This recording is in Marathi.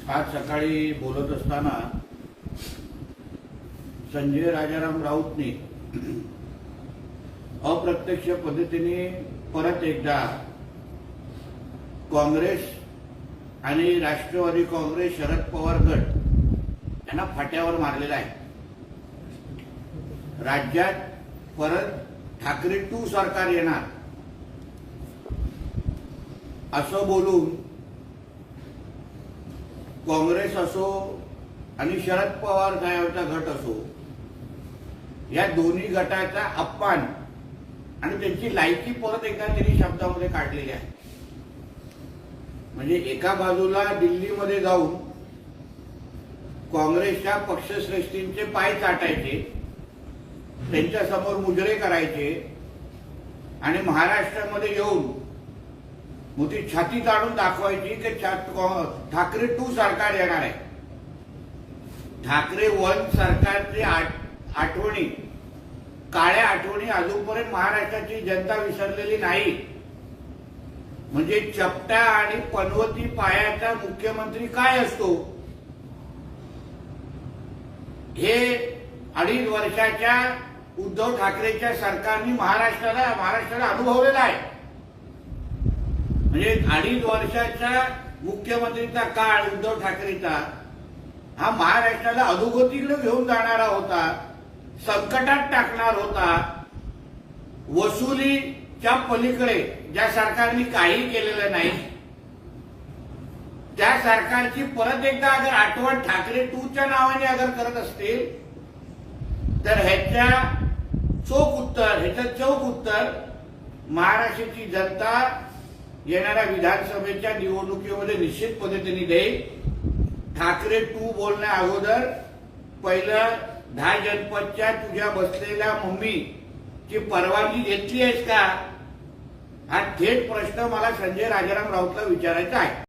आज सकाळी बोलत असताना संजय राजाराम राऊतने अप्रत्यक्ष पद्धतीने परत एकदा काँग्रेस आणि राष्ट्रवादी काँग्रेस शरद पवार गट यांना फाट्यावर मारलेला आहे। राज्यात परत ठाकरे 2 सरकार येणार असं बोलून काँग्रेस असो आणि शरद पवार साहेबांचा गट असो या दोन्ही गटाचा अपमान आणि त्यांची लायकी परत एकदा त्यांनी शब्दामध्ये काढलेली आहे। म्हणजे एका बाजूला दिल्लीमध्ये जाऊन काँग्रेसच्या पक्षश्रेष्ठींचे पाय चाटायचे, त्यांच्या समोर मुजरे करायचे आणि महाराष्ट्रामध्ये येऊन मोठी छाती ताणून दाखवायची की ठाकरे 2 सरकार येणार आहे। ठाकरे 1 सरकारची आठवणी, काळ्या आठवणी अजूनपर्यंत महाराष्ट्राची जनता विसरलेली नाही। म्हणजे चपटा आणि पनवती पायाचा मुख्यमंत्री काय असतो हे 2.5 वर्षाच्या उद्धव ठाकरेच्या सरकारने महाराष्ट्राला अनुभवलेला आहे। म्हणजे 2.5 वर्षाचा मुख्यमंत्रीचा काळ उद्धव ठाकरेचा हा महाराष्ट्राला अधोगतीकडे घेऊन जाणारा होता, संकटात टाकणार होता। वसुलीच्या पलीकडे ज्या सरकारने काही केलेलं नाही त्या सरकारची परत एकदा अगर आठवण ठाकरे 2च्या नावाने अगर करत असतील तर ह्याचं चोख उत्तर महाराष्ट्राची जनता येणाऱ्या विधानसभेच्या निवडणुकीमध्ये निश्चित पद्धतीने देईल। ठाकरे 2 बोलण्या अगोदर पहिलं 10 जनपदच्या तुझ्या बसलेल्या मम्मीची परवानगी घेतली आहेस का, हा थेट प्रश्न मला संजय राजाराम राऊतला विचारायचा आहे।